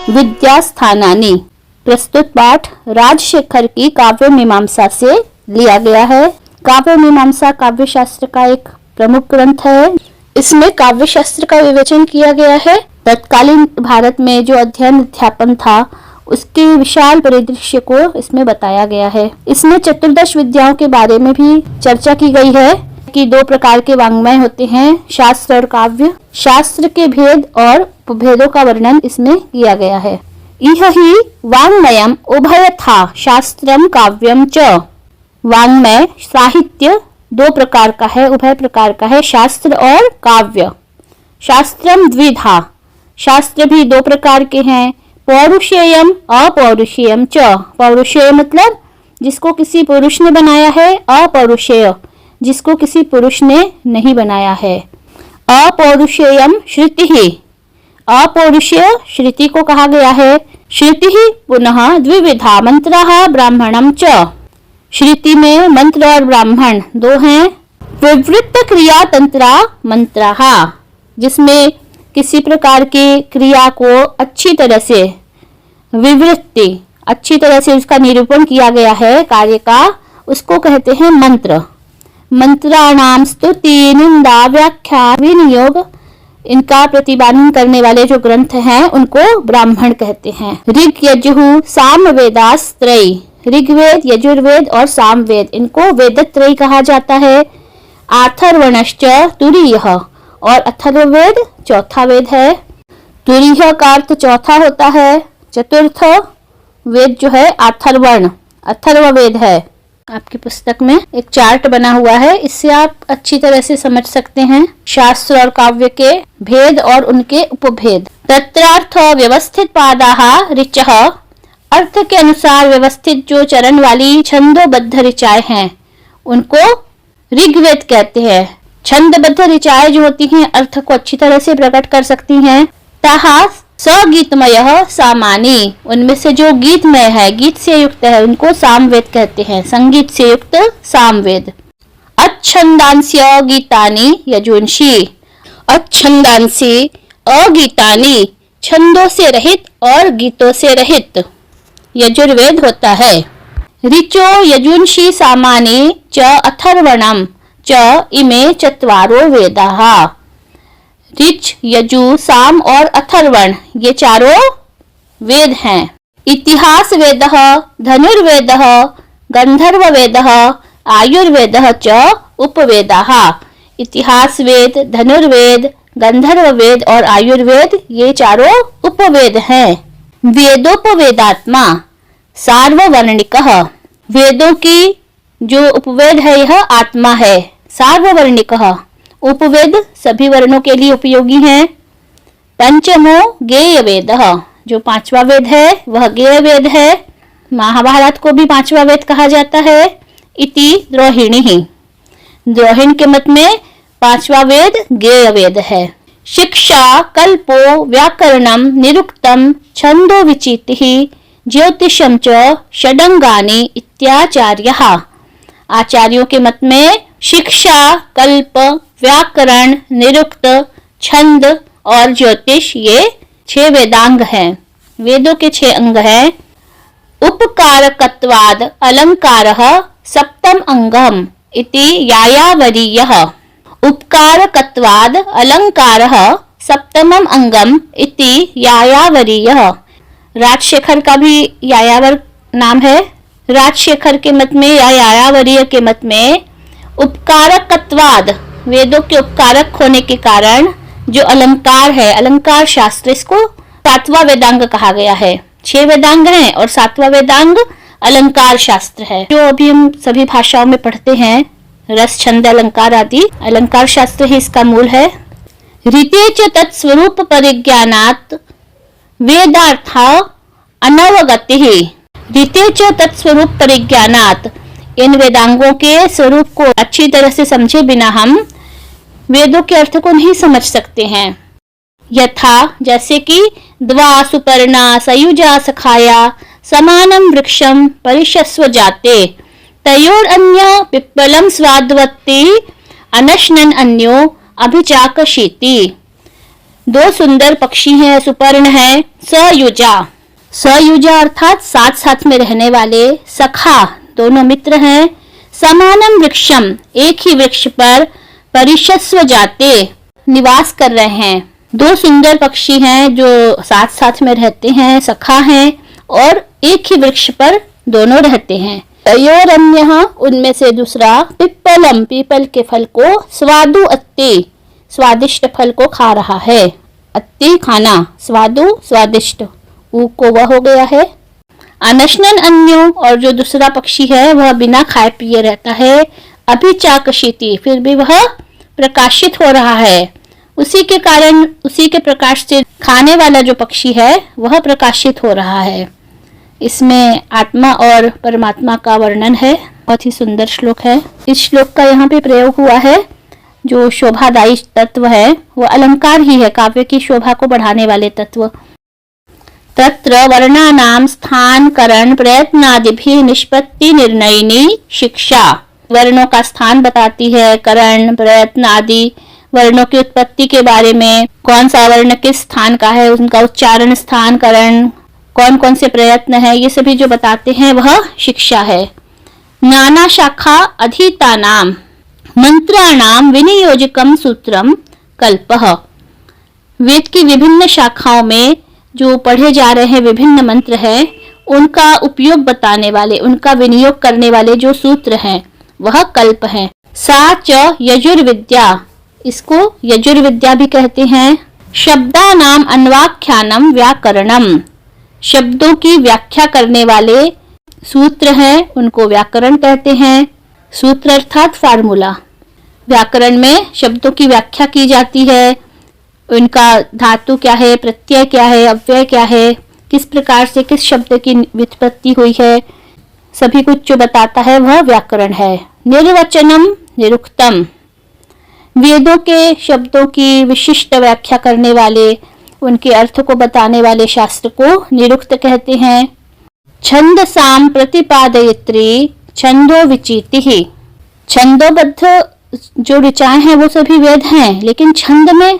विद्यास्थानानि। प्रस्तुत पाठ राजशेखर की काव्य मीमांसा से लिया गया है। काव्य मीमांसा काव्य शास्त्र का एक प्रमुख ग्रंथ है। इसमें काव्य शास्त्र का विवेचन किया गया है। तत्कालीन भारत में जो अध्ययन अध्यापन था उसके विशाल परिदृश्य को इसमें बताया गया है। इसमें चतुर्दश विद्याओं के बारे में भी चर्चा की गई है कि दो प्रकार के वाङ्मय होते हैं, शास्त्र और काव्य। शास्त्र के भेद और उपभेदों का वर्णन इसमें किया गया है। इह हि वाङ्मयम् उभयथा शास्त्रम काव्यम च। वाङ्मय साहित्य दो प्रकार का है, उभय प्रकार का है, शास्त्र और काव्य। शास्त्रम द्विधा, शास्त्र भी दो प्रकार के हैं, पौरुषेयम अपौरुषेयम च। पौरुषेय मतलब जिसको किसी पुरुष ने बनाया है, अपौरुषेय जिसको किसी पुरुष ने नहीं बनाया है। अपौरुषेयम श्रुति ही, अपौरुषेय श्रुति को कहा गया है। श्रुति ही पुनः द्विविधा मंत्रः ब्राह्मणम च। श्रुति में मंत्र और ब्राह्मण दो हैं। विवृत्त क्रिया तंत्रा मंत्रः, जिसमें किसी प्रकार की क्रिया को अच्छी तरह से विवृत्ति, अच्छी तरह से उसका निरूपण किया गया है कार्य का, उसको कहते हैं मंत्र। मंत्राणाम स्तुति निंदा व्याख्या विनियोग, इनका प्रतिपादन करने वाले जो ग्रंथ हैं उनको ब्राह्मण कहते हैं। ऋग यजुः सामवेदास्त्रयी, ऋग्वेद यजुर्वेद और सामवेद इनको वेदत्रयी कहा जाता है। अथर्वणश्च तुरीयः, और अथर्ववेद चौथा वेद है। तुरीय का अर्थ चौथा होता है। चतुर्थ वेद जो है अथर्वण, अथर्ववेद है। आपकी पुस्तक में एक चार्ट बना हुआ है, इससे आप अच्छी तरह से समझ सकते हैं शास्त्र और काव्य के भेद और उनके उपभेद। तत्रार्थ व्यवस्थित पादाः ऋचः, अर्थ के अनुसार व्यवस्थित जो चरण वाली छंदोबद्ध ऋचाएं हैं उनको ऋग्वेद कहते हैं। छंदबद्ध ऋचाएं जो होती हैं अर्थ को अच्छी तरह से प्रकट कर सकती हैं। ताः सगीतमयः सामानि, उनमें से जो गीतमय है, गीत से युक्त है, उनको सामवेद कहते हैं, संगीत से युक्त सामवेद। अच्छंदांस्य गीतानि यजुंषि, अच्छंदांसी अगीतानि, छंदों से रहित और गीतों से रहित यजुर्वेद होता है। ऋचो यजुंषि सामानि च अथर्वणम च इमे चत्वारो वेदाः। ऋच, यजु, साम और अथर्वण ये चारों वेद हैं। इतिहास वेदः धनुर्वेदः गंधर्व वेदः आयुर्वेदः च उपवेदाः। इतिहास वेद, धनुर्वेद, गंधर्व वेद और आयुर्वेद ये चारों उपवेद हैं। वेदोपवेदात्मा सार्ववर्णिकः, वेदों की जो उपवेद है यह आत्मा है। सार्ववर्णिकः, उपवेद सभी वर्णों के लिए उपयोगी हैं। पंचमो गेय वेदः, जो पांचवा वेद है वह गेय वेद है। महाभारत को भी पांचवा वेद कहा जाता है। इति द्रोहिणी, द्रोहिण के मत में पांचवा वेद गेय वेद है। शिक्षा कल्पो व्याकरणम निरुक्तम छंदो विचितिः ज्योतिषम च षडंगानि इत्याचार्यः। आचार्यों के मत में शिक्षा, कल्प, व्याकरण, निरुक्त, छंद और ज्योतिष ये 6 वेदांग हैं। वेदों के 6 अंग हैं। उपकारकत्वाद अलंकारः सप्तम अंगम इति यायावरीयः। उपकारकत्वाद अलंकारः सप्तमम अंगम इति यायावरीयः। राजशेखर का भी यायावर नाम है। राजशेखर के मत में या यायावरीय के मत में उपकारकत्वाद, वेदों के उपकारक होने के कारण जो अलंकार है, अलंकार शास्त्र, इसको 7वां वेदांग कहा गया है। 6 वेदांग हैं और 7वां वेदांग अलंकार शास्त्र है, जो अभी हम सभी भाषाओं में पढ़ते हैं। रस, छंद, अलंकार आदि अलंकार शास्त्र ही इसका मूल है। ऋते च तत्स्वरूप परिज्ञानात् वेदार्थ अनवगतिः। ऋते च तत्स्वरूप परिज्ञानात्, इन वेदांगों के स्वरूप को अच्छी तरह से समझे बिना हम वेदों के अर्थ को नहीं समझ सकते हैं। यथा, जैसे कि द्वा सुपर्णा सयुजा सखाया समानम वृक्षम परिशस्व जाते तयोर अन्य पिप्पलम स्वाद्वत्ति अनशनन अन्यो अभिचाकशीति। दो सुंदर पक्षी हैं, सुपर्ण है। सयुजा, सयुजा अर्थात साथ साथ में रहने वाले। सखा, दोनों मित्र हैं। समानम वृक्षम, एक ही वृक्ष पर। परिशस्व जाते, निवास कर रहे हैं। दो सुंदर पक्षी हैं जो साथ साथ में रहते हैं, सखा हैं और एक ही वृक्ष पर दोनों रहते हैं। तयोरन्यः, उनमें से दूसरा। पिप्पलम, पीपल के फल को। स्वादु अत्ति, स्वादिष्ट फल को खा रहा है। अत्ति खाना, स्वादु स्वादिष्ट, ऊ को वह हो गया है। अनशनन अन्यो, और जो दूसरा पक्षी है वह बिना खाए पिए रहता है। अभिचाकशीति, फिर भी वह प्रकाशित हो रहा है। उसी के कारण, उसी के प्रकाश से खाने वाला जो पक्षी है वह प्रकाशित हो रहा है। इसमें आत्मा और परमात्मा का वर्णन है। बहुत ही सुंदर श्लोक है। इस श्लोक का यहाँ पे प्रयोग हुआ है। जो शोभादायी तत्व है वो अलंकार ही है, काव्य की शोभा को बढ़ाने वाले तत्व। तत्र वर्णानाम स्थान करण प्रयत्नादिभि निष्पत्ति निर्णयिनी शिक्षा, वर्णों का स्थान बताती है। करण, प्रयत्न आदि वर्णों की उत्पत्ति के बारे में, कौन सा वर्ण किस स्थान का है, उनका उच्चारण स्थान, करण, कौन कौन से प्रयत्न है, ये सभी जो बताते हैं वह शिक्षा है। नाना शाखा अधीतानाम मंत्राणाम विनियोजकम सूत्रम कल्पः, वेद की विभिन्न शाखाओं में जो पढ़े जा रहे हैं विभिन्न मंत्र हैं, उनका उपयोग बताने वाले, उनका विनियोग करने वाले जो सूत्र हैं वह कल्प है। सा च यजुर्विद्या, इसको यजुर्विद्या भी कहते हैं। शब्दानाम अन्वाख्यानम व्याकरणम, शब्दों की व्याख्या करने वाले सूत्र हैं, उनको व्याकरण कहते हैं। सूत्र अर्थात फार्मूला। व्याकरण में शब्दों की व्याख्या की जाती है। उनका धातु क्या है, प्रत्यय क्या है, अव्यय क्या है, किस प्रकार से किस शब्द की व्युत्पत्ति हुई है, सभी कुछ जो बताता है वह व्याकरण है। निर्वचनम निरुक्तम, वेदों के शब्दों की विशिष्ट व्याख्या करने वाले, उनके अर्थ को बताने वाले शास्त्र को निरुक्त कहते हैं। छंदसाम प्रतिपादयित्री छंदो विचिति, छंदोबद्ध जो ऋचाएं हैं वो सभी वेद हैं, लेकिन छंद में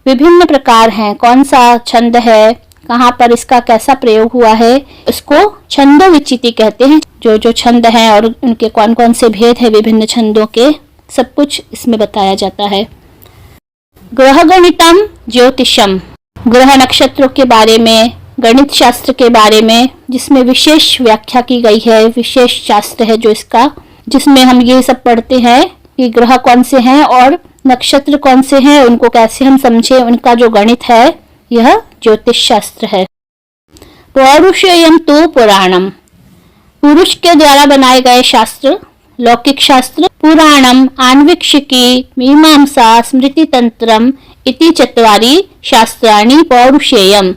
विभिन्न प्रकार हैं। कौन सा छंद है, कहाँ पर इसका कैसा प्रयोग हुआ है, इसको छंदो विचिति कहते हैं। जो जो छंद हैं और उनके कौन कौन से भेद हैं विभिन्न छंदों के, सब कुछ इसमें बताया जाता है। ग्रह गणितम ज्योतिषम, ग्रह नक्षत्रों के बारे में, गणित शास्त्र के बारे में, जिसमें विशेष व्याख्या की गई है, विशेष शास्त्र है जो इसका, जिसमें हम ये सब पढ़ते हैं कि ग्रह कौन से हैं और नक्षत्र कौन से हैं, उनको कैसे हम समझे, उनका जो गणित है यह ज्योतिष शास्त्र है। पौरुषेयम तो पुराणम, पुरुष के द्वारा बनाए गए शास्त्र, लौकिक शास्त्र। पुराणम आन्वीक्षिकी मीमांसा स्मृति तंत्रम इति चत्वारि शास्त्राणि पौरुषेयम,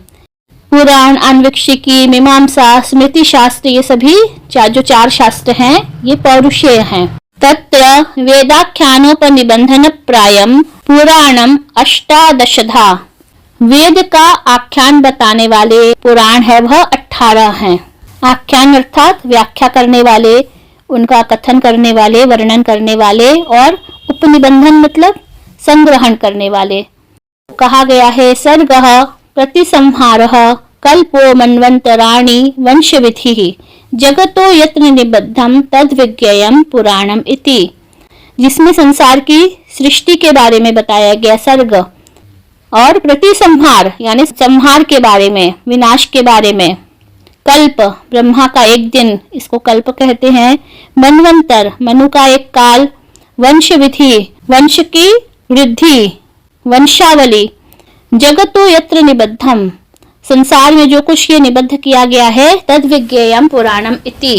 पुराण, आन्वीक्षिकी, मीमांसा, स्मृति शास्त्र, ये सभी जो चार शास्त्र हैं ये पौरुषेय हैं। तत्र वेदाख्यानोपनिबंधन प्रायम पुराणम अष्टादशधा, वेद का आख्यान बताने वाले पुराण है वह 18 हैं। आख्यान अर्थात व्याख्या करने वाले, उनका कथन करने वाले, वर्णन करने वाले, और उपनिबंधन मतलब संग्रहण करने वाले। कहा गया है सर्गः प्रतिसंहारः कल्पो मन्वन्तराणि वंशविधिः जगतो यत्र निबद्धम तद्विज्ञेयम पुराणम इति, जिसमें संसार की सृष्टि के बारे में बताया गया सर्ग, और प्रतिसंहार यानी संहार के बारे में, विनाश के बारे में। कल्प, ब्रह्मा का एक दिन, इसको कल्प कहते हैं। मनवंतर, मनु का एक काल। वंश विधि, वंश की वृद्धि, वंशावली। जगतो यत्र निबद्धम, संसार में जो कुछ ये निबद्ध किया गया है, तद्विज्ञेयम पुराणम इति,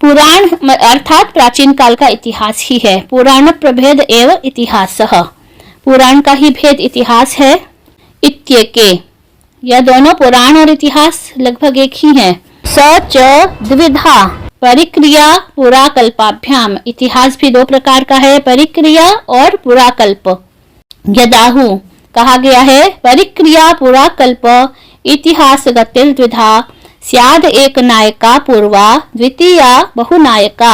पुराण अर्थात प्राचीन काल का इतिहास ही है। पुराण प्रभेद एव इतिहासः, पुराण का ही भेद इतिहास है। इत्येके, यह दोनों पुराण और इतिहास लगभग एक ही हैं। स च द्विधा परिक्रिया पुराकल्पाभ्याम, इतिहास भी दो प्रकार का है, परिक्रिया और पुराकल्प। यदाहु, कहा गया है परिक्रिया पुराकल्प इतिहास गतिल द्विधा स्याद एक नायका पूर्वा द्वितीया बहुनायका।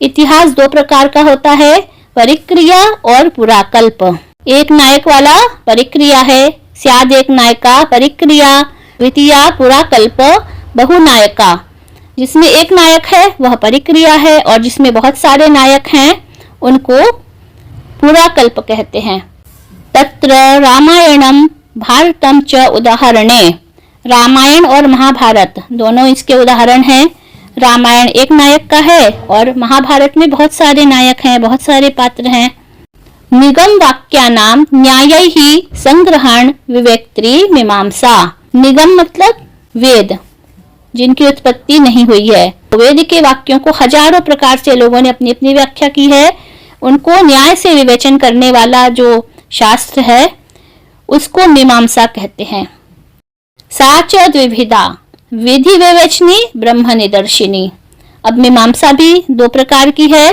इतिहास दो प्रकार का होता है, परिक्रिया और पुराकल्प। एक नायक वाला परिक्रिया है, स्याद एक नायका परिक्रिया द्वितीया पुराकल्प बहुनायका। जिसमें एक नायक है वह परिक्रिया है और जिसमें बहुत सारे नायक हैं उनको पुराकल्प कहते हैं। तत्र रामायणम भारतम च उदाहरणे। रामायण और महाभारत दोनों इसके उदाहरण हैं। रामायण एक नायक का है और महाभारत में बहुत सारे नायक हैं, बहुत सारे पात्र हैं। निगम वाक्यानाम न्यायैहि संग्रहण विवेक्त्री मीमांसा। निगम मतलब वेद, जिनकी उत्पत्ति नहीं हुई है। वेद के वाक्यों को हजारों प्रकार से लोगों ने अपनी अपनी व्याख्या की है। उनको न्याय से विवेचन करने वाला जो शास्त्र है उसको मीमांसा कहते हैं। साच द्विविधा विधि विवेचनी ब्रह्म निदर्शिनी। अब मीमांसा भी दो प्रकार की है,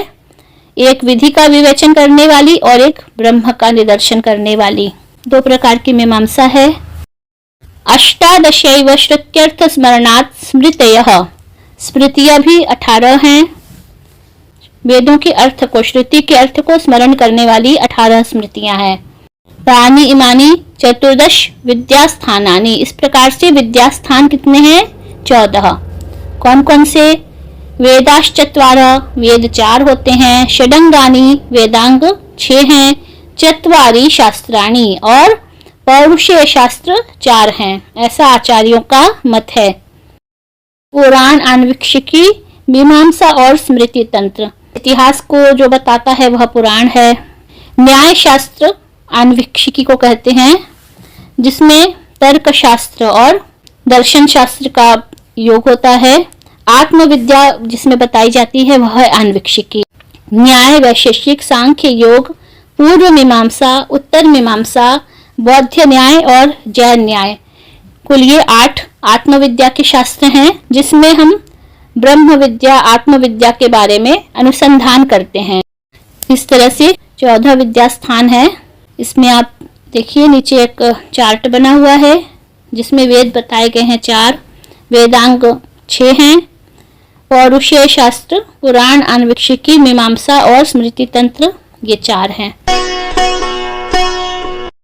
एक विधि का विवेचन करने वाली और एक ब्रह्म का निदर्शन करने वाली। दो प्रकार की मीमांसा है। अष्टादशैव श्रुत्यर्थ स्मरणात् स्मृतयः। स्मृतियां भी 18 हैं। वेदों के अर्थ को, श्रुति के अर्थ को स्मरण करने वाली 18 स्मृतियां हैं। तानि इमानि चतुर्दश विद्यास्थानानि। इस प्रकार से विद्यास्थान कितने हैं? 14। कौन कौन से? वेदाश्चत्वारः, वेद 4 होते हैं। षडंगानि, वेदांग 6 हैं। चत्वारि शास्त्राणि, और पौरुषेय शास्त्र 4 हैं। ऐसा आचार्यों का मत है। पुराण आन्वीक्षिकी, मीमांसा और स्मृति तंत्र। इतिहास को जो बताता है वह पुराण है। न्याय शास्त्र आन्वीक्षिकी को कहते हैं, जिसमें तर्क शास्त्र और दर्शन शास्त्र का योग होता है। आत्मविद्या जिसमें बताई जाती है वह है आन्वीक्षिकी। न्याय वैशेषिक, सांख्य, योग, पूर्व मीमांसा, उत्तर मीमांसा, बौद्ध न्याय और जैन न्याय। कुल ये 8 आत्मविद्या के शास्त्र हैं, जिसमें हम ब्रह्म विद्या, आत्मविद्या के बारे में अनुसंधान करते हैं। इस तरह से 14 विद्या स्थान है। इसमें आप देखिए नीचे एक चार्ट बना हुआ है जिसमें वेद बताए गए हैं 4, वेदांग 6 हैं, पौरुषेय शास्त्र, पुराण, आन्वीक्षिकी, मीमांसा और स्मृति तंत्र ये 4 हैं।